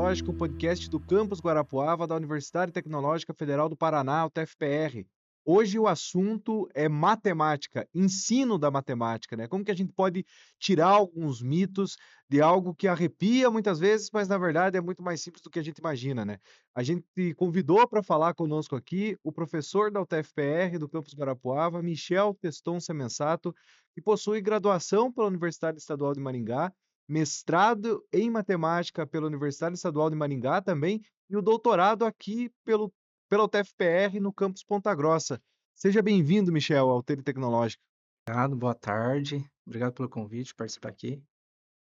Tecnológica, o podcast do Campus Guarapuava da Universidade Tecnológica Federal do Paraná, o TFPR. Hoje o assunto é matemática, ensino da matemática, né? Como que a gente pode tirar alguns mitos de algo que arrepia muitas vezes, mas na verdade é muito mais simples do que a gente imagina, né? A gente convidou para falar conosco aqui o professor da UTFPR do Campus Guarapuava, Michel Teston Semensato, que possui graduação pela Universidade Estadual de Maringá, mestrado em matemática pela Universidade Estadual de Maringá também, e o doutorado aqui pela UTFPR no campus Ponta Grossa. Seja bem-vindo, Michel, ao Tele Tecnológico. Obrigado, boa tarde. Obrigado pelo convite, participar aqui.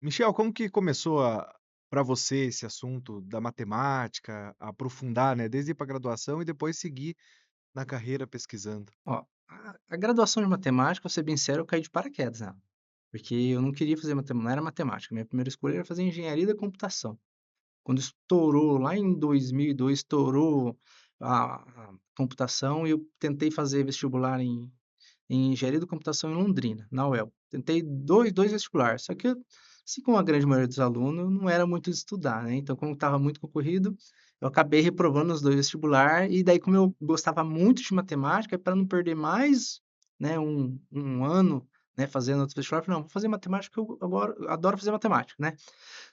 Michel, como que começou para você esse assunto da matemática, aprofundar, né, desde ir para a graduação e depois seguir na carreira pesquisando? Ó, a graduação de matemática, vou ser bem sério, eu caí de paraquedas nela, porque eu não queria fazer matemática, não era matemática, minha primeira escolha era fazer engenharia da computação. Quando estourou, lá em 2002, estourou a computação e eu tentei fazer vestibular em engenharia da computação em Londrina, na UEL. Tentei dois vestibulares, só que, assim como a grande maioria dos alunos, não era muito de estudar, né? Então, como estava muito concorrido, eu acabei reprovando os dois vestibulares, e daí, como eu gostava muito de matemática, para não perder mais, né, um ano, né, fazendo outro vestibular, eu falei, não, vou fazer matemática, que eu agora eu adoro fazer matemática, né?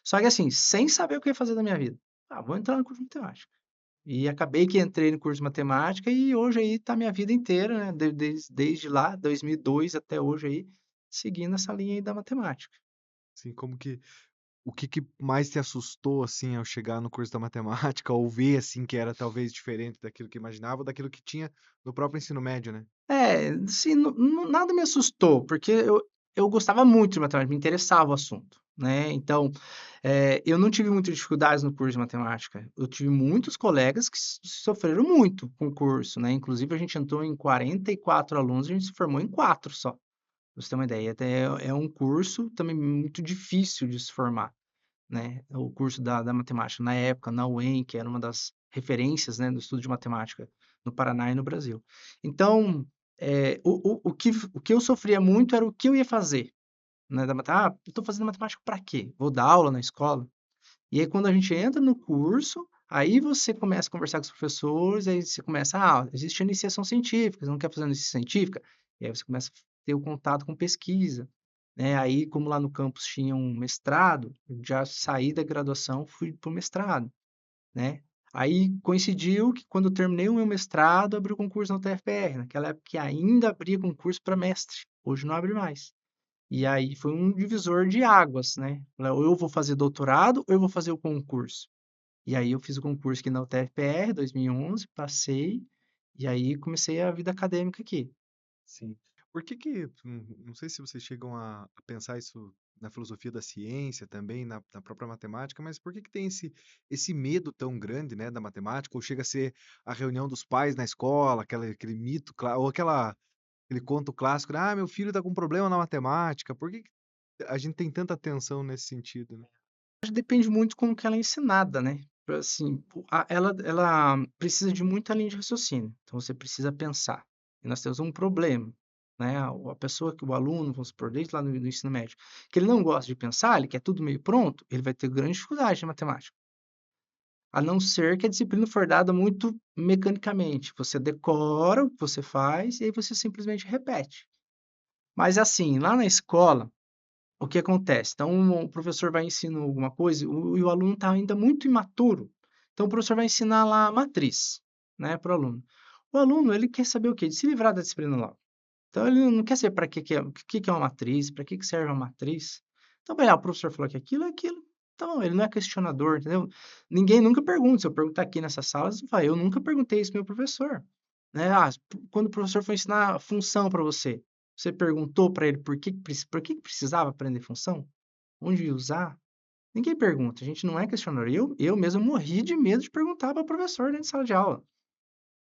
Só que assim, sem saber o que ia fazer da minha vida. Ah, vou entrar no curso de matemática. E acabei que entrei no curso de matemática e hoje aí tá minha vida inteira, né, desde lá, 2002 até hoje aí, seguindo essa linha aí da matemática. Assim, o que que mais te assustou, assim, ao chegar no curso da matemática ou ver, assim, que era talvez diferente daquilo que imaginava ou daquilo que tinha no próprio ensino médio, né? É, sim, nada me assustou, porque eu gostava muito de matemática, me interessava o assunto, né, então, eu não tive muitas dificuldades no curso de matemática. Eu tive muitos colegas que sofreram muito com o curso, né, inclusive a gente entrou em 44 alunos, a gente se formou em 4 só. Pra você ter uma ideia, até é um curso também muito difícil de se formar, né, o curso da matemática. Na época, na UEM, que era uma das referências, né, do estudo de matemática no Paraná e no Brasil. Então, o que eu sofria muito era o que eu ia fazer, né, eu estou fazendo matemática para quê? Vou dar aula na escola? E aí quando a gente entra no curso, aí você começa a conversar com os professores, aí você começa: "Ah, existe iniciação científica, você não quer fazer iniciação científica?". E aí você começa a ter o contato com pesquisa, né, aí como lá no campus tinha um mestrado, eu já saí da graduação, fui para o mestrado, né. Aí coincidiu que quando eu terminei o meu mestrado, abriu o concurso na UTFPR, naquela época que ainda abria concurso para mestre, hoje não abre mais. E aí foi um divisor de águas, né. Falei: "Ou eu vou fazer doutorado ou eu vou fazer o concurso". E aí eu fiz o concurso aqui na UTFPR, 2011, passei, e aí comecei a vida acadêmica aqui. Sim. Por que que, não sei se vocês chegam a pensar isso na filosofia da ciência também, na própria matemática, mas por que que tem esse medo tão grande, né, da matemática, ou chega a ser a reunião dos pais na escola, aquele mito cla ou aquele conto clássico, né: "Ah, meu filho está com problema na matemática", por que que a gente tem tanta atenção nesse sentido, né? Acho que depende muito como que ela é ensinada, né. Assim, ela precisa de muita linha de raciocínio, então você precisa pensar. E nós temos um problema, né, a pessoa que o aluno, vamos supor, desde lá no ensino médio, que ele não gosta de pensar, ele quer tudo meio pronto, ele vai ter grande dificuldade em matemática. A não ser que a disciplina for dada muito mecanicamente, você decora o que você faz e aí você simplesmente repete. Mas assim, lá na escola, o que acontece? Então o professor vai ensinar alguma coisa e o aluno está ainda muito imaturo, então o professor vai ensinar lá a matriz, né, para o aluno. O aluno, ele quer saber o quê? De se livrar da disciplina logo. Então ele não quer saber para que é uma matriz, para que serve uma matriz. Então vai lá, o professor falou que aquilo é aquilo, então ele não é questionador, entendeu? Ninguém nunca pergunta, se eu perguntar aqui nessa sala, você vai: "Eu nunca perguntei isso para meu professor", né. Quando o professor foi ensinar função para você, você perguntou para ele por que que precisava aprender função? Onde ia usar? Ninguém pergunta, a gente não é questionador. Eu mesmo morri de medo de perguntar para o professor dentro de sala de aula.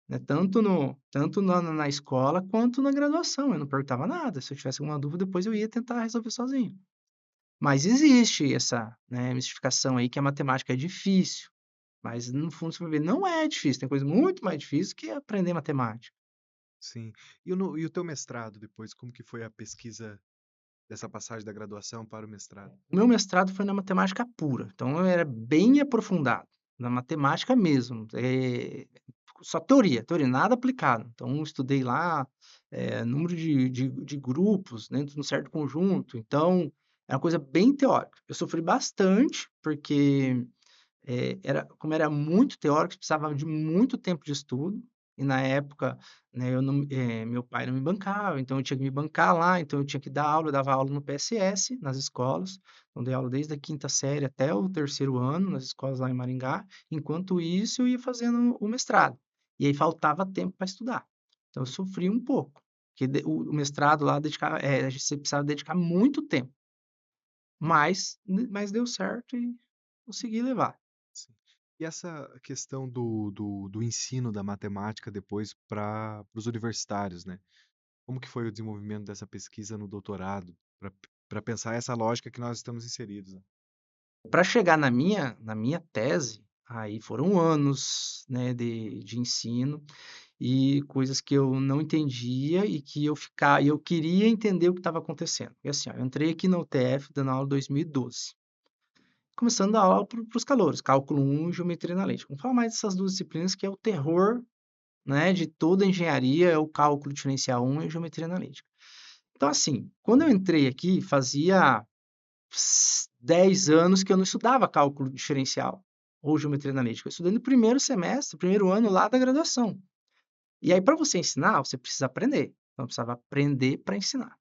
Né, tanto na escola quanto na graduação, eu não perguntava nada, se eu tivesse alguma dúvida depois eu ia tentar resolver sozinho. Mas existe essa, né, mistificação aí que a matemática é difícil, mas no fundo você vai ver, não é difícil, tem coisa muito mais difícil que aprender matemática. Sim. E o teu mestrado depois, como que foi a pesquisa dessa passagem da graduação para o mestrado? O meu mestrado foi na matemática pura, então eu era bem aprofundado, na matemática mesmo, só teoria, teoria, nada aplicado. Então estudei lá, número de grupos dentro de um certo conjunto, então é uma coisa bem teórica. Eu sofri bastante, porque como era muito teórico, precisava de muito tempo de estudo, e na época, né, eu não, meu pai não me bancava, então eu tinha que me bancar lá, então eu tinha que dar aula, eu dava aula no PSS, nas escolas, então dei aula desde a quinta série até o terceiro ano, nas escolas lá em Maringá, enquanto isso eu ia fazendo o mestrado, e aí faltava tempo para estudar, então eu sofri um pouco, porque o mestrado lá você precisava dedicar muito tempo, mas deu certo e consegui levar. Sim. E essa questão do ensino da matemática depois para os universitários, né? Como que foi o desenvolvimento dessa pesquisa no doutorado, para pensar essa lógica que nós estamos inseridos, né? Para chegar na minha tese, aí foram anos, né, de ensino e coisas que eu não entendia e que eu queria entender o que estava acontecendo. E assim, ó, eu entrei aqui na UTF dando aula em 2012, começando a aula para os calouros, cálculo 1 e geometria analítica. Vamos falar mais dessas duas disciplinas que é o terror, né, de toda a engenharia, é o cálculo diferencial 1 e a geometria analítica. Então assim, quando eu entrei aqui, fazia 10 anos que eu não estudava cálculo diferencial ou geometria analítica. Eu estudei no primeiro semestre, primeiro ano lá da graduação. E aí, para você ensinar, você precisa aprender. Então, eu precisava aprender para ensinar.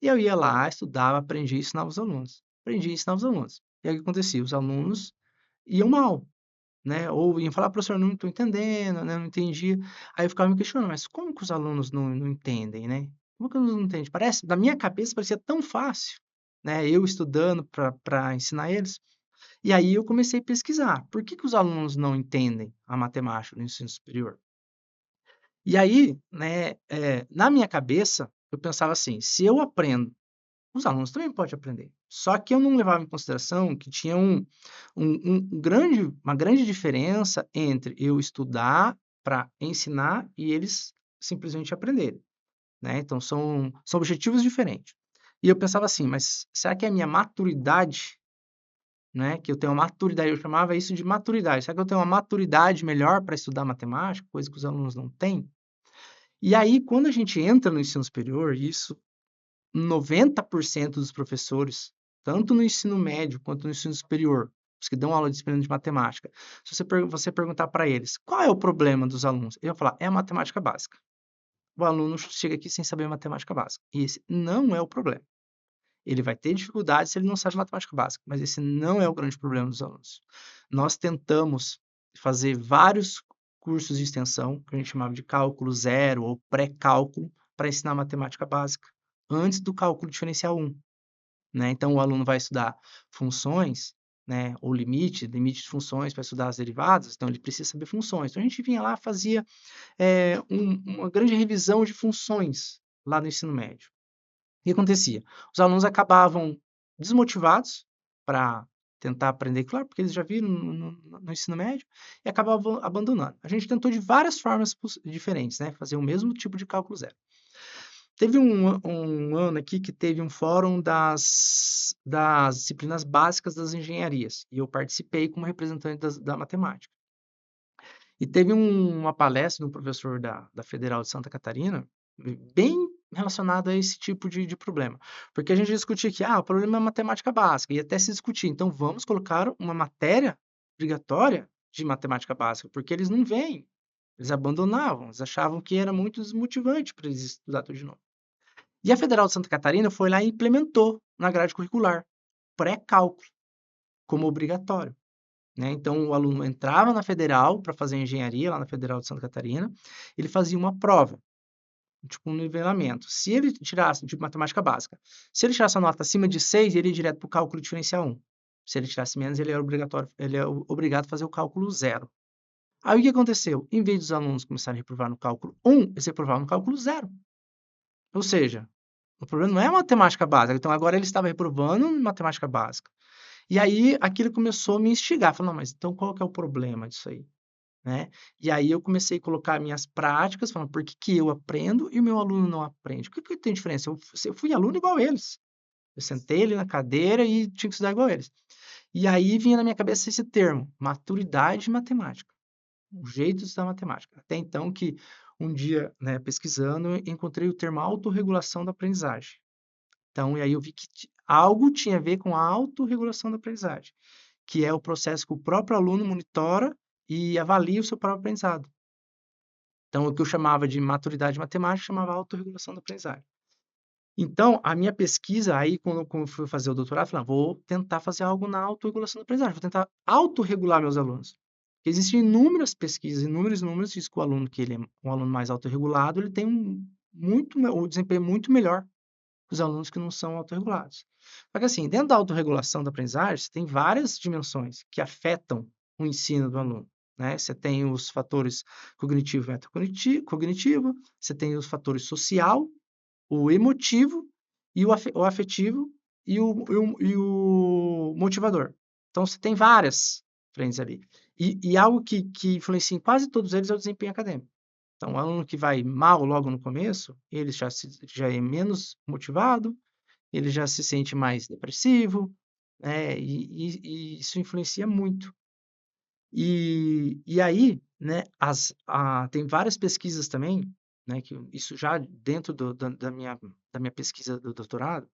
E eu ia lá, estudava, aprendia e ensinava os alunos. Aprendia e ensinava os alunos. E aí, o que acontecia? Os alunos iam mal, né? Ou iam falar, professor, não estou entendendo, né? Não entendi. Aí eu ficava me questionando, mas como que os alunos não entendem, né? Como que os alunos não entendem? Parece, na minha cabeça, parecia tão fácil, né? Eu estudando para ensinar eles. E aí eu comecei a pesquisar. Por que que os alunos não entendem a matemática no ensino superior? E aí, né, na minha cabeça, eu pensava assim: se eu aprendo, os alunos também podem aprender. Só que eu não levava em consideração que tinha uma grande diferença entre eu estudar para ensinar e eles simplesmente aprenderem, né? Então são objetivos diferentes. E eu pensava assim: mas será que é a minha maturidade, né, que eu tenho uma maturidade, eu chamava isso de maturidade. Será que eu tenho uma maturidade melhor para estudar matemática, coisa que os alunos não têm? E aí, quando a gente entra no ensino superior, isso 90% dos professores, tanto no ensino médio quanto no ensino superior, os que dão aula de disciplina de matemática, se você perguntar para eles qual é o problema dos alunos, ele vai falar, é a matemática básica. O aluno chega aqui sem saber matemática básica. E esse não é o problema. Ele vai ter dificuldade se ele não sabe matemática básica, mas esse não é o grande problema dos alunos. Nós tentamos fazer vários cursos de extensão, que a gente chamava de cálculo zero ou pré-cálculo, para ensinar matemática básica, antes do cálculo diferencial 1, né? Então, o aluno vai estudar funções, né, ou limite de funções para estudar as derivadas, então ele precisa saber funções. Então, a gente vinha lá, fazia uma grande revisão de funções lá no ensino médio. O que acontecia? Os alunos acabavam desmotivados para tentar aprender, claro, porque eles já viram no ensino médio, e acabavam abandonando. A gente tentou de várias formas diferentes, né? Fazer o mesmo tipo de cálculo zero. Teve um ano aqui que teve um fórum das disciplinas básicas das engenharias, e eu participei como representante da matemática. E teve uma palestra do professor da Federal de Santa Catarina, bem relacionado a esse tipo de problema. Porque a gente discutia que, o problema é matemática básica, e até se discutir, então vamos colocar uma matéria obrigatória de matemática básica, porque eles não vêm, eles abandonavam, eles achavam que era muito desmotivante para eles estudar tudo de novo. E a Federal de Santa Catarina foi lá e implementou na grade curricular, pré-cálculo, como obrigatório, né? Então, o aluno entrava na federal para fazer engenharia, lá na Federal de Santa Catarina, ele fazia uma prova, tipo um nivelamento. Se ele tirasse, de matemática básica, se ele tirasse a nota acima de 6, ele ia direto para o cálculo diferencial 1. Se ele tirasse menos, ele era obrigado a fazer o cálculo zero. Aí o que aconteceu? Em vez dos alunos começarem a reprovar no cálculo 1, eles reprovavam no cálculo zero. Ou seja, o problema não é a matemática básica. Então, agora ele estava reprovando em matemática básica. E aí, aquilo começou a me instigar. Falei, não, mas então qual que é o problema disso aí? Né? E aí eu comecei a colocar minhas práticas, falando por que que eu aprendo e o meu aluno não aprende. O que que tem diferença? Eu fui aluno igual eles. Eu sentei ali na cadeira e tinha que estudar igual eles. E aí vinha na minha cabeça esse termo, maturidade matemática, os jeitos da matemática. Até então que um dia, né, pesquisando, eu encontrei o termo autorregulação da aprendizagem. Então, e aí eu vi que algo tinha a ver com a autorregulação da aprendizagem, que é o processo que o próprio aluno monitora e avalia o seu próprio aprendizado. Então, o que eu chamava de maturidade matemática, chamava autorregulação da aprendizagem. Então, a minha pesquisa, aí, quando eu fui fazer o doutorado, eu falei, vou tentar fazer algo na autorregulação da aprendizagem, vou tentar autorregular meus alunos. Existem inúmeras pesquisas, inúmeros números, diz que o aluno que ele é um aluno mais autorregulado, ele tem um desempenho muito melhor que os alunos que não são autorregulados. Só que assim, dentro da autorregulação da aprendizagem, você tem várias dimensões que afetam o ensino do aluno, né? Você tem os fatores cognitivo e metacognitivo, você tem os fatores social, o emotivo e o afetivo e o motivador. Então, você tem várias frentes ali. E algo que influencia em quase todos eles é o desempenho acadêmico. Então, o aluno que vai mal logo no começo, ele já é menos motivado, ele já se sente mais depressivo, né? E isso influencia muito. E aí, né, tem várias pesquisas também, né, que isso já dentro da minha pesquisa do doutorado,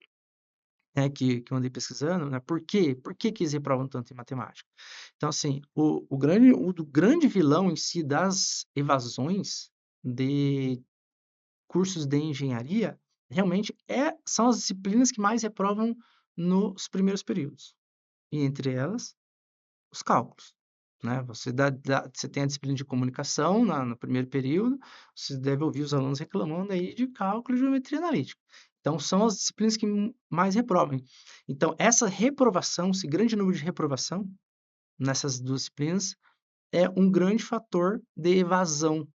né, que eu andei pesquisando, né, por quê? Por que que eles reprovam tanto em matemática? Então, assim, o grande vilão em si das evasões de cursos de engenharia, realmente são as disciplinas que mais reprovam nos primeiros períodos. E entre elas, os cálculos, né? Você tem a disciplina de comunicação no primeiro período, você deve ouvir os alunos reclamando aí de cálculo e geometria analítica. Então, são as disciplinas que mais reprovam. Então, essa reprovação, esse grande número de reprovação nessas duas disciplinas, é um grande fator de evasão,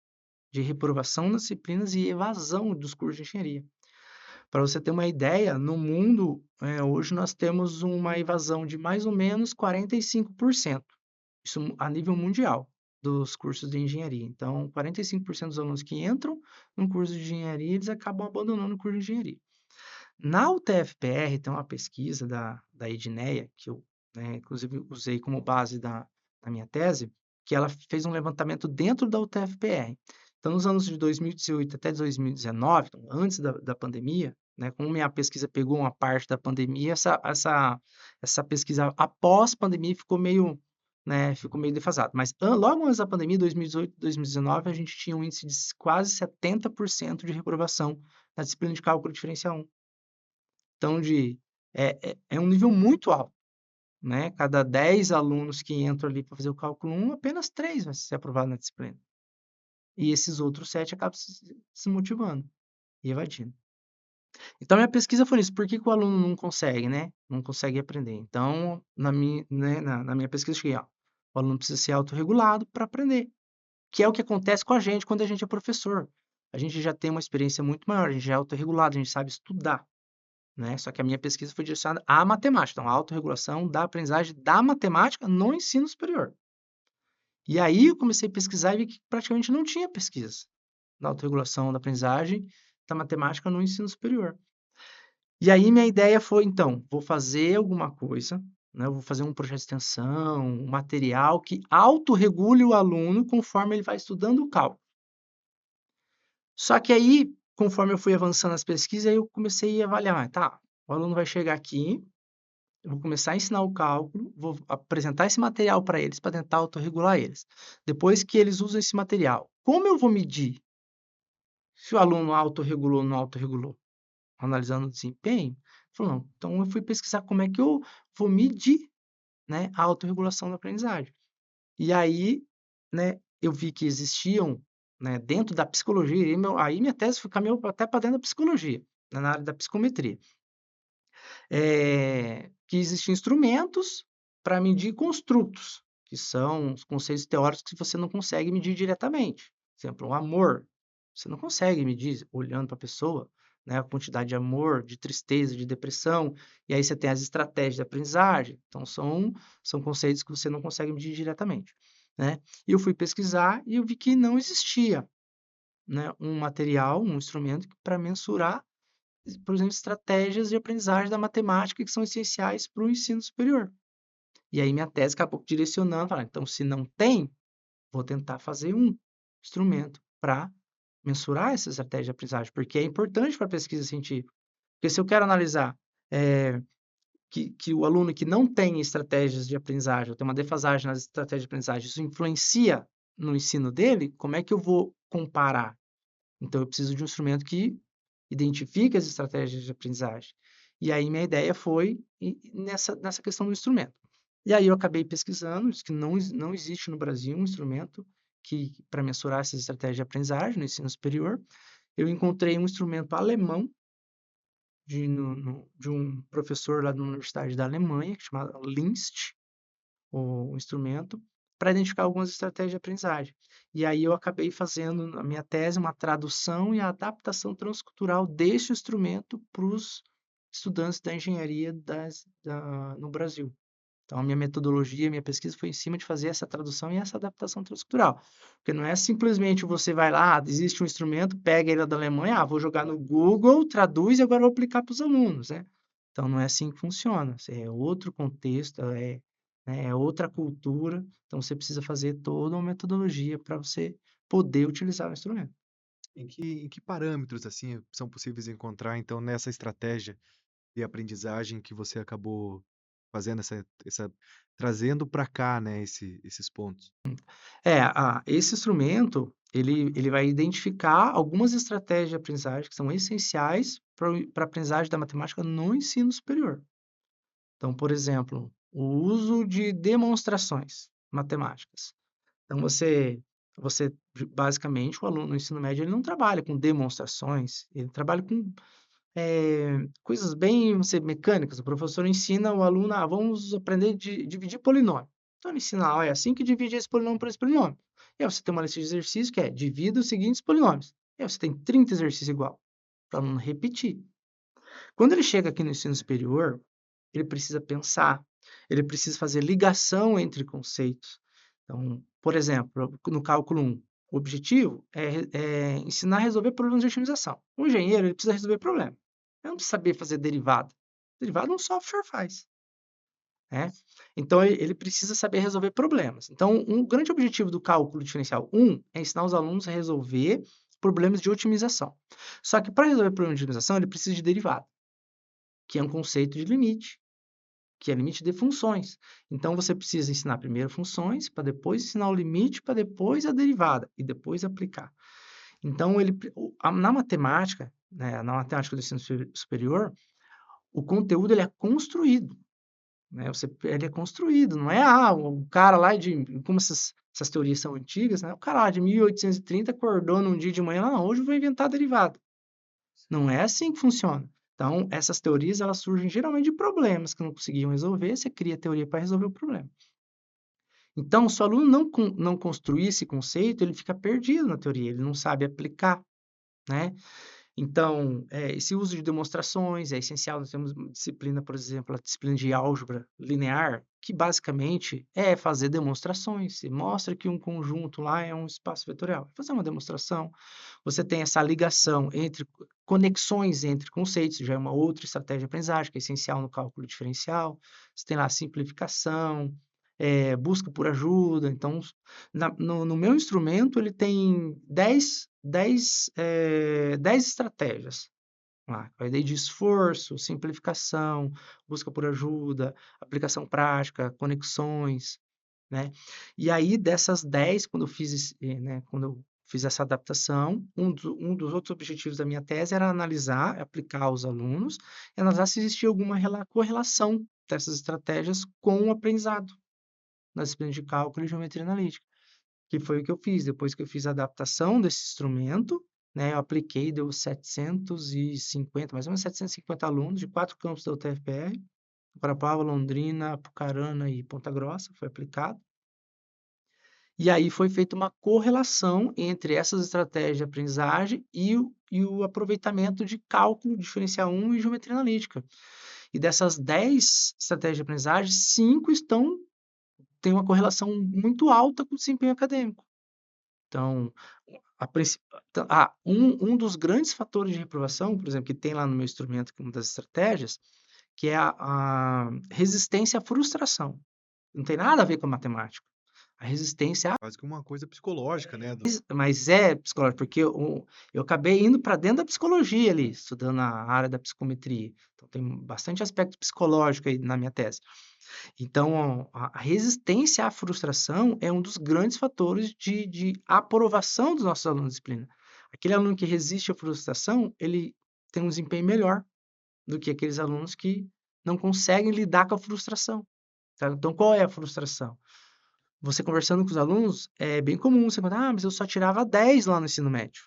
de reprovação nas disciplinas e evasão dos cursos de engenharia. Para você ter uma ideia, no mundo, hoje nós temos uma evasão de mais ou menos 45%. Isso a nível mundial, dos cursos de engenharia. Então, 45% dos alunos que entram no curso de engenharia, eles acabam abandonando o curso de engenharia. Na UTFPR, tem uma pesquisa da Edneia, que eu, né, inclusive, usei como base da minha tese, que ela fez um levantamento dentro da UTFPR. Então, nos anos de 2018 até 2019, então, antes da pandemia, né, como minha pesquisa pegou uma parte da pandemia, essa pesquisa após pandemia ficou meio, né, ficou meio defasado. Mas logo antes da pandemia, 2018, 2019, a gente tinha um índice de quase 70% de reprovação na disciplina de cálculo diferencial 1. Então, é um nível muito alto, né? Cada 10 alunos que entram ali para fazer o cálculo 1, apenas 3 vai ser aprovado na disciplina. E esses outros 7 acabam se motivando e evadindo. Então, minha pesquisa foi isso. Por que que o aluno não consegue, né? Não consegue aprender. Então, na minha pesquisa, eu cheguei, ó, o aluno precisa ser autorregulado para aprender, que é o que acontece com a gente quando a gente é professor. A gente já tem uma experiência muito maior, a gente já é autorregulado, a gente sabe estudar. Né? Só que a minha pesquisa foi direcionada à matemática, então, a autorregulação da aprendizagem da matemática no ensino superior. E aí eu comecei a pesquisar e vi que praticamente não tinha pesquisa na autorregulação da aprendizagem da matemática no ensino superior. E aí minha ideia foi, então, vou fazer alguma coisa, né? Eu vou fazer um projeto de extensão, um material que autorregule o aluno conforme ele vai estudando o cálculo. Só que aí, conforme eu fui avançando nas pesquisas, aí eu comecei a avaliar, tá, o aluno vai chegar aqui, eu vou começar a ensinar o cálculo, vou apresentar esse material para eles, para tentar autorregular eles. Depois que eles usam esse material, como eu vou medir se o aluno autorregulou ou não autorregulou? Analisando o desempenho? Falou, não, então eu fui pesquisar como é que eu vou medir, né, a autorregulação da aprendizagem. E aí, né, eu vi que existiam, né, dentro da psicologia, aí minha tese caminhou até para dentro da psicologia, né, na área da psicometria. Que existem instrumentos para medir construtos, que são os conceitos teóricos que você não consegue medir diretamente. Por exemplo, o amor. Você não consegue medir olhando para a pessoa, né, a quantidade de amor, de tristeza, de depressão. E aí você tem as estratégias de aprendizagem. Então, são conceitos que você não consegue medir diretamente. Né? E eu fui pesquisar e eu vi que não existia, né, um material, um instrumento para mensurar, por exemplo, estratégias de aprendizagem da matemática que são essenciais para o ensino superior. E aí minha tese acabou direcionando, falar, então se não tem, vou tentar fazer um instrumento para mensurar essa estratégia de aprendizagem, porque é importante para a pesquisa científica. Porque se eu quero analisar que o aluno que não tem estratégias de aprendizagem, ou tem uma defasagem nas estratégias de aprendizagem, isso influencia no ensino dele, como é que eu vou comparar? Então, eu preciso de um instrumento que identifique as estratégias de aprendizagem. E aí, minha ideia foi nessa questão do instrumento. E aí, eu acabei pesquisando, diz que não existe no Brasil um instrumento que para mensurar essas estratégias de aprendizagem no ensino superior. Eu encontrei um instrumento alemão de um professor lá de uma universidade da Alemanha, que chama LINST, o instrumento, para identificar algumas estratégias de aprendizagem. E aí eu acabei fazendo, na minha tese, uma tradução e a adaptação transcultural deste instrumento para os estudantes da engenharia no Brasil. Então, a minha metodologia, a minha pesquisa foi em cima de fazer essa tradução e essa adaptação transcultural. Porque não é simplesmente você vai lá, existe um instrumento, pega ele da Alemanha, vou jogar no Google, traduz e agora vou aplicar para os alunos, né? Então, não é assim que funciona. É outro contexto, é outra cultura. Então, você precisa fazer toda uma metodologia para você poder utilizar o instrumento. Em que parâmetros, assim, são possíveis encontrar, então, nessa estratégia de aprendizagem que você acabou fazendo trazendo para cá, né, esses pontos? Esse instrumento, ele vai identificar algumas estratégias de aprendizagem que são essenciais para a aprendizagem da matemática no ensino superior. Então, por exemplo, o uso de demonstrações matemáticas. Então, basicamente, o aluno no ensino médio, ele não trabalha com demonstrações, ele trabalha com coisas bem, vamos dizer, mecânicas. O professor ensina o aluno, vamos aprender a dividir polinômio. Então, ele ensina, é assim que divide esse polinômio por esse polinômio. E aí você tem uma lista de exercícios que é, divida os seguintes polinômios. E aí você tem 30 exercícios igual, para o aluno repetir. Quando ele chega aqui no ensino superior, ele precisa pensar, ele precisa fazer ligação entre conceitos. Então, por exemplo, no cálculo 1, o objetivo é ensinar a resolver problemas de otimização. O engenheiro, ele precisa resolver problemas. Ele não precisa saber fazer derivada. Derivada um software faz, né? Então, ele precisa saber resolver problemas. Então, um grande objetivo do cálculo diferencial 1 é ensinar os alunos a resolver problemas de otimização. Só que para resolver problemas de otimização, ele precisa de derivada, que é um conceito de limite, que é limite de funções. Então, você precisa ensinar primeiro funções, para depois ensinar o limite, para depois a derivada, e depois aplicar. Então, na matemática, né, na matemática do ensino superior, o conteúdo ele é construído. Né? Ele é construído, não é o cara lá como essas teorias são antigas, né? O cara lá de 1830 acordou num dia de manhã, não, hoje eu vou inventar a derivada. Não é assim que funciona. Então, essas teorias, elas surgem geralmente de problemas que não conseguiam resolver, você cria teoria para resolver o problema. Então, se o aluno não construir esse conceito, ele fica perdido na teoria, ele não sabe aplicar, né? Então, esse uso de demonstrações é essencial. Nós temos uma disciplina, por exemplo, a disciplina de álgebra linear, que basicamente é fazer demonstrações. Você mostra que um conjunto lá é um espaço vetorial. Fazer uma demonstração. Você tem essa ligação entre conexões entre conceitos, já é uma outra estratégia de aprendizagem, que é essencial no cálculo diferencial. Você tem lá a simplificação, busca por ajuda. Então, no meu instrumento, ele tem 10 estratégias lá. Vai desde esforço, simplificação, busca por ajuda, aplicação prática, conexões, né? E aí, dessas 10, quando eu fiz essa adaptação, um dos outros objetivos da minha tese era analisar, aplicar aos alunos, e analisar se existia alguma correlação dessas estratégias com o aprendizado nas disciplinas de cálculo e geometria analítica, que foi o que eu fiz. Depois que eu fiz a adaptação desse instrumento, né, eu apliquei, deu 750, mais ou menos 750 alunos de 4 campos da UTFPR, Guarapuava, Londrina, Apucarana e Ponta Grossa, foi aplicado. E aí foi feita uma correlação entre essas estratégias de aprendizagem e o aproveitamento de cálculo diferencial 1 e geometria analítica. E dessas 10 estratégias de aprendizagem, 5 têm uma correlação muito alta com o desempenho acadêmico. Então, um dos grandes fatores de reprovação, por exemplo, que tem lá no meu instrumento, que é uma das estratégias, que é a resistência à frustração. não tem nada a ver com a matemática. A resistência, Quase que uma coisa psicológica, né? mas é psicológico, porque eu acabei indo para dentro da psicologia ali, estudando a área da psicometria. Então, tem bastante aspecto psicológico aí na minha tese. Então, a resistência à frustração é um dos grandes fatores de aprovação dos nossos alunos de disciplina. Aquele aluno que resiste à frustração, ele tem um desempenho melhor do que aqueles alunos que não conseguem lidar com a frustração. Tá? Então, qual é a frustração? Você conversando com os alunos, é bem comum você contar, mas eu só tirava 10 lá no ensino médio.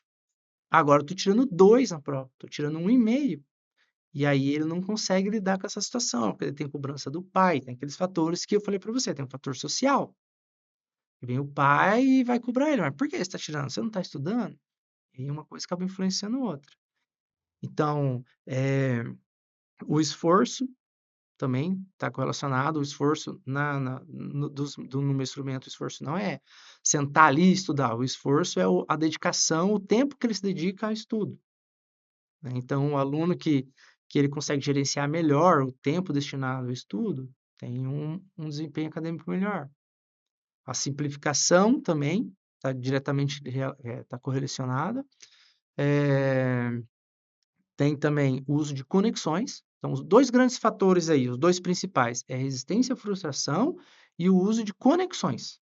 Agora eu tô tirando 2 na prova, tô tirando 1,5. E aí ele não consegue lidar com essa situação, porque ele tem cobrança do pai, tem aqueles fatores que eu falei para você, tem um fator social. Vem o pai e vai cobrar ele, mas por que você está tirando? Você não está estudando? E aí uma coisa acaba influenciando a outra. Então, o esforço também está correlacionado, o esforço no meu instrumento, o esforço não é sentar ali e estudar, o esforço é a dedicação, o tempo que ele se dedica ao estudo. Né? Então, o aluno que ele consegue gerenciar melhor o tempo destinado ao estudo, tem um desempenho acadêmico melhor. A simplificação também está diretamente tá correlacionada. Tem também o uso de conexões. Então, os dois grandes fatores aí, os dois principais, é a resistência à frustração e o uso de conexões,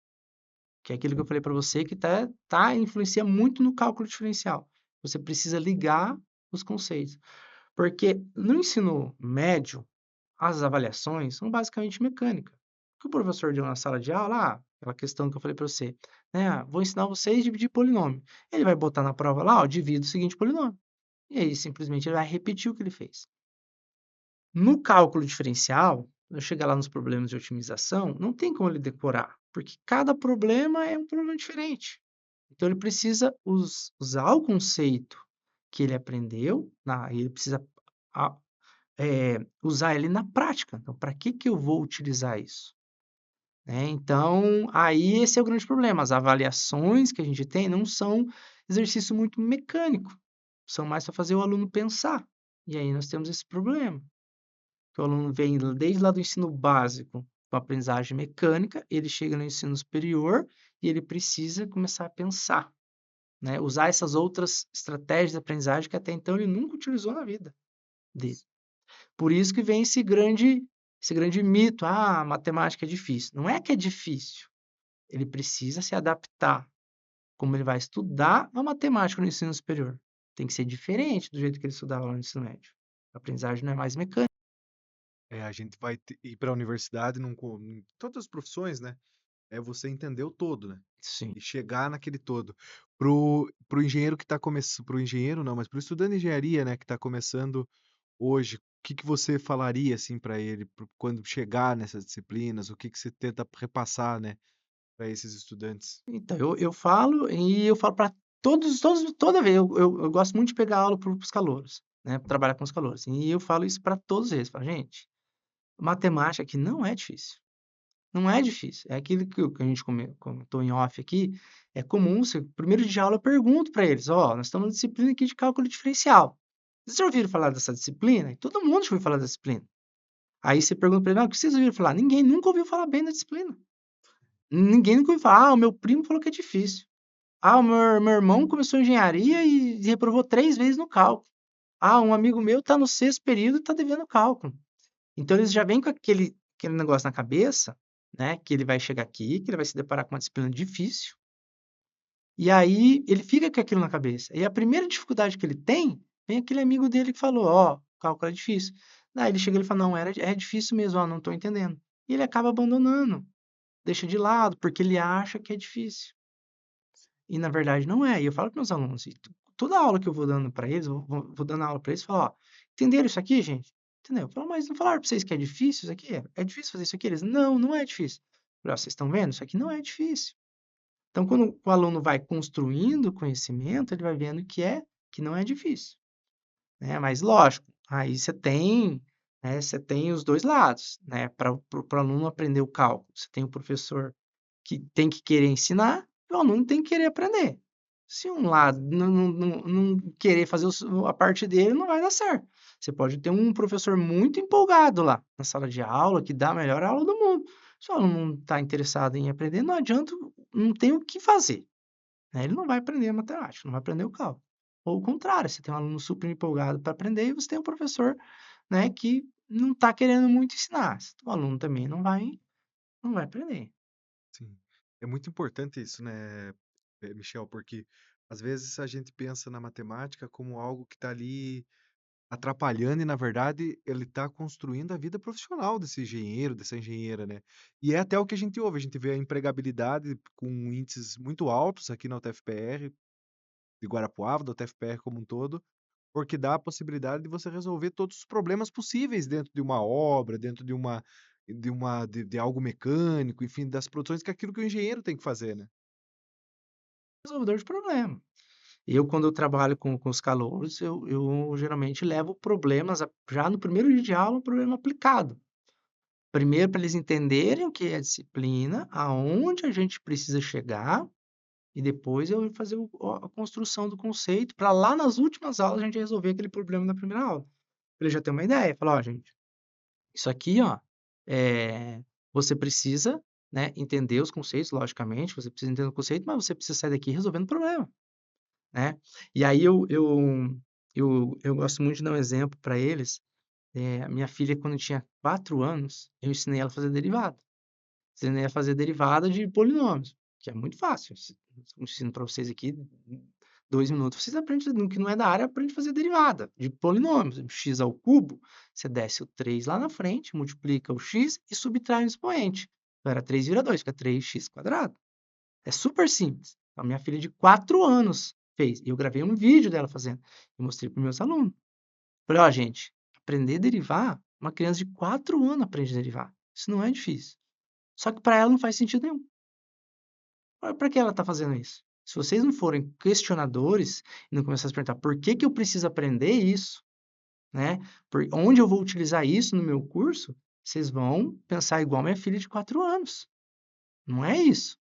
que é aquilo que eu falei para você que influencia muito no cálculo diferencial. Você precisa ligar os conceitos. Porque no ensino médio, as avaliações são basicamente mecânicas. O que o professor deu na sala de aula, aquela questão que eu falei para você, né? Vou ensinar vocês a dividir polinômio. Ele vai botar na prova lá, ó, divida o seguinte polinômio. E aí, simplesmente, ele vai repetir o que ele fez. No cálculo diferencial, quando eu chegar lá nos problemas de otimização, não tem como ele decorar, porque cada problema é um problema diferente. Então, ele precisa usar o conceito que ele aprendeu, ele precisa usar ele na prática. Então, para que eu vou utilizar isso? Né? Então, aí esse é o grande problema. As avaliações que a gente tem não são exercício muito mecânico, são mais para fazer o aluno pensar. E aí nós temos esse problema. Que o aluno vem desde lá do ensino básico com a aprendizagem mecânica, ele chega no ensino superior e ele precisa começar a pensar, né? Usar essas outras estratégias de aprendizagem que até então ele nunca utilizou na vida dele. Por isso que vem esse grande mito, a matemática é difícil. Não é que é difícil, ele precisa se adaptar. Como ele vai estudar a matemática no ensino superior. Tem que ser diferente do jeito que ele estudava lá no ensino médio. A aprendizagem não é mais mecânica. A gente vai ir para a universidade em todas as profissões, né? É você entender o todo, né? Sim. E chegar naquele todo. Pro engenheiro que está começando, pro engenheiro não, mas pro estudante de engenharia, né, que está começando hoje, o que que você falaria assim para ele quando chegar nessas disciplinas? O que que você tenta repassar, né, para esses estudantes? Então, eu falo para toda vez. Eu gosto muito de pegar aula para os calouros, né? Pra trabalhar com os calouros. E eu falo isso para todos eles. Falo, gente, matemática aqui não é difícil. Não é difícil. É aquilo que a gente comentou em off aqui. É comum, primeiro dia de aula, eu pergunto para eles: ó, nós estamos na disciplina aqui de cálculo diferencial. Vocês já ouviram falar dessa disciplina? E todo mundo já ouviu falar da disciplina. Aí você pergunta para ele: o que vocês ouviram falar? Ninguém nunca ouviu falar bem da disciplina. Ninguém nunca ouviu falar. Ah, o meu primo falou que é difícil. Ah, o meu irmão começou engenharia e reprovou 3 vezes no cálculo. Ah, um amigo meu está no 6º período e está devendo cálculo. Então, eles já vêm com aquele negócio na cabeça, né? Que ele vai chegar aqui, que ele vai se deparar com uma disciplina difícil. E aí, ele fica com aquilo na cabeça. E a primeira dificuldade que ele tem, vem aquele amigo dele que falou, ó, cálculo é difícil. Daí ele chega e ele fala, não, é difícil mesmo, ó, não estou entendendo. E ele acaba abandonando, deixa de lado, porque ele acha que é difícil. E na verdade não é. E eu falo para meus alunos, toda aula que eu vou dando para eles, vou dando aula para eles, falo, ó, entenderam isso aqui, gente? Entendeu? Eu falo, mas não falaram para vocês que é difícil isso aqui? É difícil fazer isso aqui? Eles, não, não é difícil. Eu falei, ó, vocês estão vendo? Isso aqui não é difícil. Então, quando o aluno vai construindo conhecimento, ele vai vendo que não é difícil, né? Mas lógico, aí você tem os dois lados, né? Para o aluno aprender o cálculo, você tem o professor que tem que querer ensinar e o aluno tem que querer aprender. Se um lado não querer fazer a parte dele, não vai dar certo. Você pode ter um professor muito empolgado lá na sala de aula, que dá a melhor aula do mundo, Se o aluno não está interessado em aprender, não adianta, não tem o que fazer, né? Ele não vai aprender a matemática, não vai aprender o cálculo. Ou o contrário, você tem um aluno super empolgado para aprender e você tem um professor, né, que não está querendo muito ensinar. O aluno também não vai aprender. Sim. É muito importante isso, né, Michel, porque às vezes a gente pensa na matemática como algo que está ali atrapalhando e, na verdade, ele está construindo a vida profissional desse engenheiro, dessa engenheira, né? E é até o que a gente ouve, a gente vê a empregabilidade com índices muito altos aqui na UTFPR, de Guarapuava, da UTFPR como um todo, porque dá a possibilidade de você resolver todos os problemas possíveis dentro de uma obra, dentro de algo mecânico, enfim, das produções, que é aquilo que o engenheiro tem que fazer, né? Resolvedor de problema. Quando eu trabalho com os calouros, eu geralmente levo problemas já no primeiro dia de aula, um problema aplicado. Primeiro, para eles entenderem o que é disciplina, aonde a gente precisa chegar, e depois eu fazer a construção do conceito, para lá nas últimas aulas a gente resolver aquele problema da primeira aula. Pra ele já ter uma ideia, falar, ó, gente, isso aqui, ó, é, você precisa, né, entender os conceitos, logicamente, você precisa entender o conceito, mas você precisa sair daqui resolvendo o problema, né? E aí eu gosto muito de dar um exemplo para eles. A minha filha, quando tinha 4 anos, eu ensinei ela a fazer derivada. Ensinei a fazer derivada de polinômios, que é muito fácil. Eu ensino para vocês aqui, em 2 minutos, vocês aprendem, no que não é da área, aprende a fazer derivada de polinômios. X ao cubo, você desce o 3 lá na frente, multiplica o x e subtrai o expoente. Então, era 3 vira 2, fica 3x quadrado. É super simples. A minha filha de 4 anos fez. E eu gravei um vídeo dela fazendo. E mostrei para os meus alunos. Falei, ó, gente, aprender a derivar, uma criança de 4 anos aprende a derivar. Isso não é difícil. Só que para ela não faz sentido nenhum. Para que ela está fazendo isso? Se vocês não forem questionadores e não começarem a se perguntar por que que eu preciso aprender isso, né? Onde eu vou utilizar isso no meu curso, vocês vão pensar igual minha filha de 4 anos. Não é isso,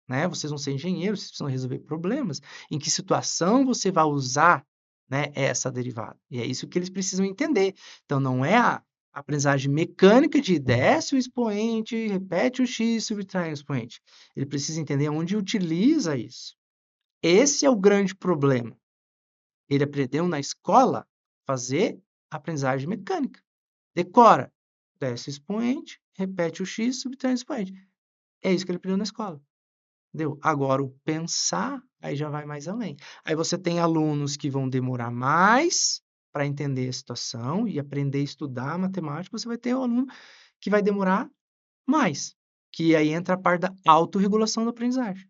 né? Vocês vão ser engenheiros, vocês precisam resolver problemas. Em que situação você vai usar, né, essa derivada? E é isso que eles precisam entender. Então, não é a aprendizagem mecânica de desce o expoente, repete o x, subtrai o expoente. Ele precisa entender onde utiliza isso. Esse é o grande problema. Ele aprendeu na escola fazer aprendizagem mecânica. Decora, desce o expoente, repete o x, subtrai o expoente. É isso que ele aprendeu na escola. Entendeu? Agora, o pensar, aí já vai mais além. Aí você tem alunos que vão demorar mais para entender a situação e aprender a estudar matemática, você vai ter um aluno que vai demorar mais, que aí entra a parte da autorregulação da aprendizagem.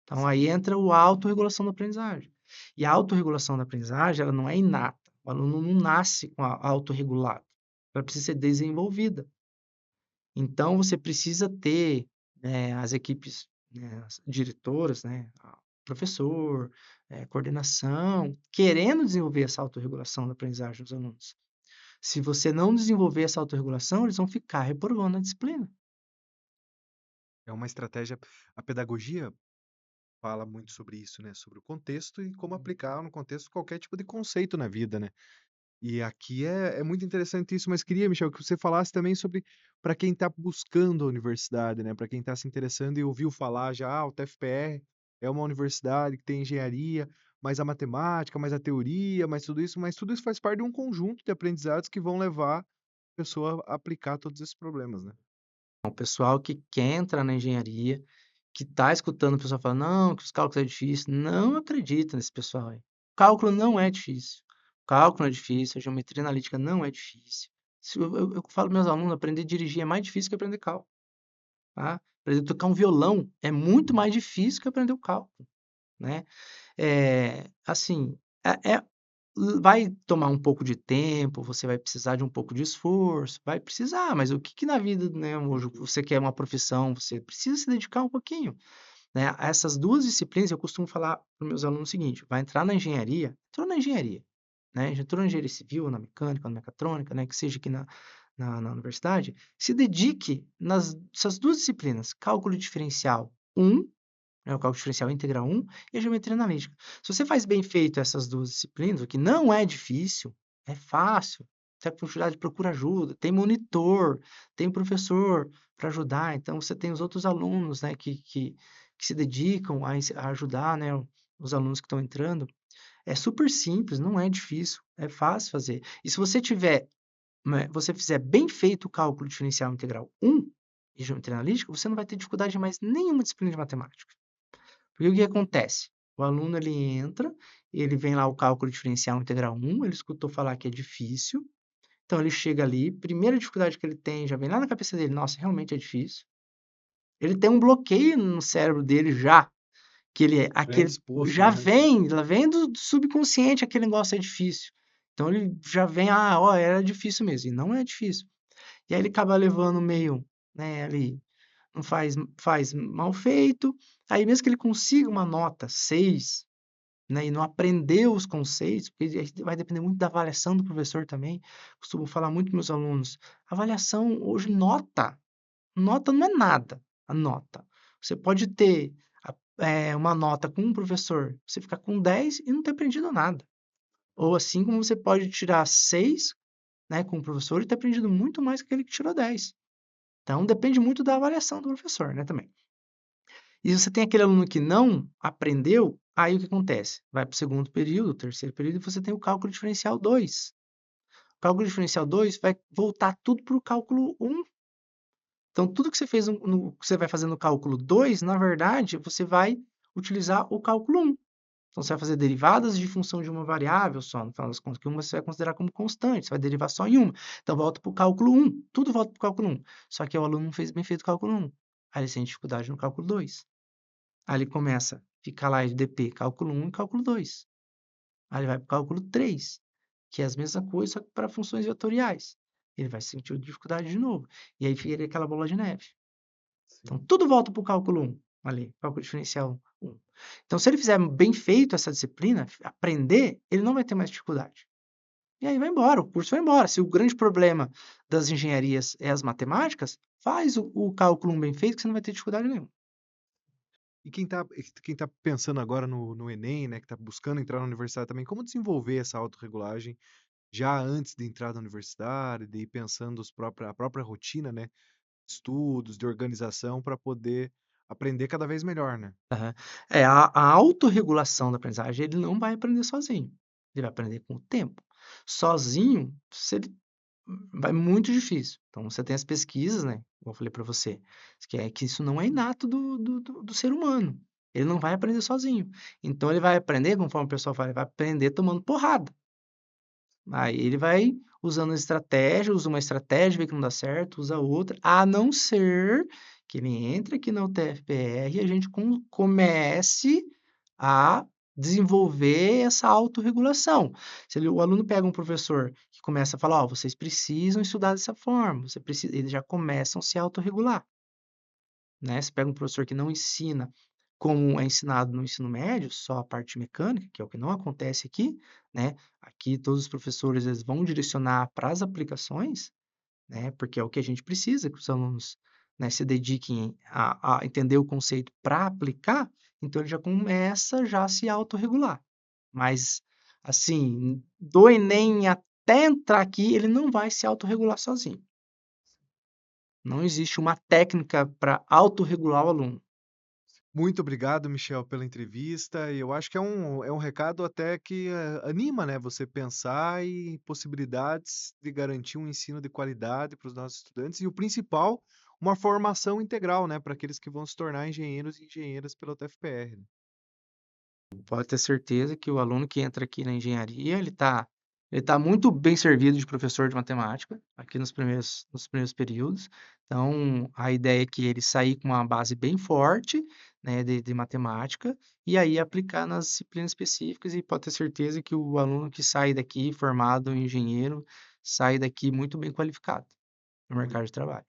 Então, aí entra a autorregulação da aprendizagem. E a autorregulação da aprendizagem, ela não é inata. O aluno não nasce com a autorregulado. Ela precisa ser desenvolvida. Então, você precisa ter, né, as equipes, né, as diretoras, né, professor, coordenação, querendo desenvolver essa autorregulação da aprendizagem dos alunos. Se você não desenvolver essa autorregulação, eles vão ficar reprovando a disciplina. É uma estratégia. A pedagogia fala muito sobre isso, né? Sobre o contexto e como aplicar no contexto qualquer tipo de conceito na vida, né? E aqui é muito interessante isso, mas queria, Michel, que você falasse também sobre para quem está buscando a universidade, né? Para quem está se interessando e ouviu falar já, o TFPR é uma universidade que tem engenharia, mais a matemática, mais a teoria, mas tudo isso faz parte de um conjunto de aprendizados que vão levar a pessoa a aplicar todos esses problemas, né? O pessoal que quer entrar na engenharia, que está escutando o pessoal falar, não, que os cálculos é difícil, não acredita nesse pessoal aí. Cálculo não é difícil. Cálculo não é difícil, a geometria analítica não é difícil. Eu falo para meus alunos, aprender a dirigir é mais difícil que aprender cálculo, tá? Aprender a tocar um violão é muito mais difícil que aprender o cálculo, né? Assim, vai tomar um pouco de tempo, você vai precisar de um pouco de esforço, vai precisar, mas o que que na vida, né, hoje você quer uma profissão, você precisa se dedicar um pouquinho, né? Essas 2 disciplinas eu costumo falar para os meus alunos o seguinte: vai entrar na engenharia, entrou na engenharia, né? Já entrou na engenharia civil, na mecânica, na mecatrônica, né, que seja aqui na universidade, se dedique nessas 2 disciplinas, cálculo diferencial 1, né, o cálculo diferencial integral 1 e a geometria analítica. Se você faz bem feito essas 2 disciplinas, o que não é difícil, é fácil, tá com dificuldade, procura ajuda, tem monitor, tem professor para ajudar, então você tem os outros alunos, né, que se dedicam a ajudar, né, os alunos que estão entrando. É super simples, não é difícil, é fácil fazer. E se você tiver, né, você fizer bem feito o cálculo diferencial integral 1 e geometria analítica, você não vai ter dificuldade em mais nenhuma disciplina de matemática. Porque o que acontece? O aluno ele entra, ele vem lá o cálculo diferencial integral 1, ele escutou falar que é difícil, então ele chega ali, primeira dificuldade que ele tem, já vem lá na cabeça dele, nossa, realmente é difícil. Ele tem um bloqueio no cérebro dele já, que ele aquele Predisposto, já né? vem, lá vem do subconsciente aquele negócio é difícil. Então ele já vem, ó, era difícil mesmo, e não é difícil. E aí ele acaba levando meio, né, ali, não faz mal feito, aí mesmo que ele consiga uma nota 6, né, e não aprendeu os conceitos, porque aí vai depender muito da avaliação do professor também. Costumo falar muito com meus alunos, avaliação hoje nota não é nada, a nota. Você pode ter uma nota com um professor, você ficar com 10 e não ter aprendido nada. Ou assim como você pode tirar 6, né, com o professor e ter aprendido muito mais que aquele que tirou 10. Então depende muito da avaliação do professor, né, também. E você tem aquele aluno que não aprendeu, aí o que acontece? Vai para o segundo período, terceiro período, e você tem o cálculo diferencial 2. O cálculo diferencial 2 vai voltar tudo para o cálculo 1. Então, tudo que você fez que você vai fazer no cálculo 2, na verdade, você vai utilizar o cálculo 1. Então, você vai fazer derivadas de função de uma variável só, no final das contas, que uma você vai considerar como constante, você vai derivar só em uma. Então, volta para o cálculo 1, tudo volta para o cálculo 1. Só que o aluno não fez bem feito o cálculo 1. Aí ele sente dificuldade no cálculo 2. Aí ele começa a ficar lá de DP, cálculo 1 e cálculo 2. Aí ele vai para o cálculo 3, que é a mesma coisa, só que para funções vetoriais. Ele vai sentir dificuldade de novo. E aí fica aquela bola de neve. Então, Sim. tudo volta para o cálculo 1, ali, cálculo diferencial 1. Então, se ele fizer bem feito essa disciplina, aprender, ele não vai ter mais dificuldade. E aí vai embora, o curso vai embora. Se o grande problema das engenharias é as matemáticas, faz o cálculo 1 bem feito, que você não vai ter dificuldade nenhuma. E quem tá pensando agora no Enem, né, que tá buscando entrar na universidade também, como desenvolver essa autorregulagem já antes de entrar na universidade, de ir pensando a própria rotina, né, estudos, de organização para poder aprender cada vez melhor, né? Aham. A autorregulação da aprendizagem, ele não vai aprender sozinho. Ele vai aprender com o tempo. Sozinho, se ele vai muito difícil. Então, você tem as pesquisas, né, como eu falei para você, que isso não é inato do ser humano. Ele não vai aprender sozinho. Então, ele vai aprender, conforme o pessoal fala, ele vai aprender tomando porrada. Aí ele vai usando estratégia, usa uma estratégia, vê que não dá certo, usa outra, a não ser que ele entre aqui na UTFPR e a gente comece a desenvolver essa autorregulação. Se o aluno pega um professor que começa a falar, ó, vocês precisam estudar dessa forma, eles já começam a se autorregular, né? Se pega um professor que não ensina como é ensinado no ensino médio, só a parte mecânica, que é o que não acontece aqui, né? Aqui todos os professores eles vão direcionar para as aplicações, né? Porque é o que a gente precisa, que os alunos, né, se dediquem a entender o conceito para aplicar, então ele já começa já a se autorregular. Mas, assim, do Enem até entrar aqui, ele não vai se autorregular sozinho. Não existe uma técnica para autorregular o aluno. Muito obrigado, Michel, pela entrevista. E eu acho que é um recado até que anima, né, você pensar em possibilidades de garantir um ensino de qualidade para os nossos estudantes e o principal, uma formação integral, né, para aqueles que vão se tornar engenheiros e engenheiras pela UTFPR, né? Pode ter certeza que o aluno que entra aqui na engenharia, ele tá muito bem servido de professor de matemática, aqui nos primeiros períodos. Então, a ideia é que ele sair com uma base bem forte, né, de matemática, e aí aplicar nas disciplinas específicas, e pode ter certeza que o aluno que sai daqui formado em engenheiro, sai daqui muito bem qualificado no Muito, mercado de trabalho.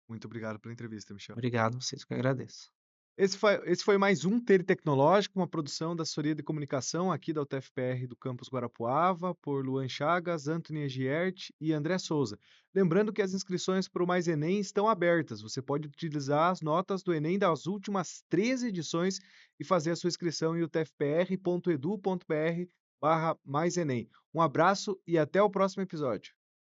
muito obrigado pela entrevista, Michel. Obrigado a vocês, que eu agradeço. Esse foi mais um Tele Tecnológico, uma produção da Assessoria de Comunicação aqui da UTFPR do campus Guarapuava, por Luan Chagas, Anthony Egiert e André Souza. Lembrando que as inscrições para o Mais Enem estão abertas. Você pode utilizar as notas do Enem das últimas 13 edições e fazer a sua inscrição em utfpr.edu.br/maisenem. Um abraço e até o próximo episódio.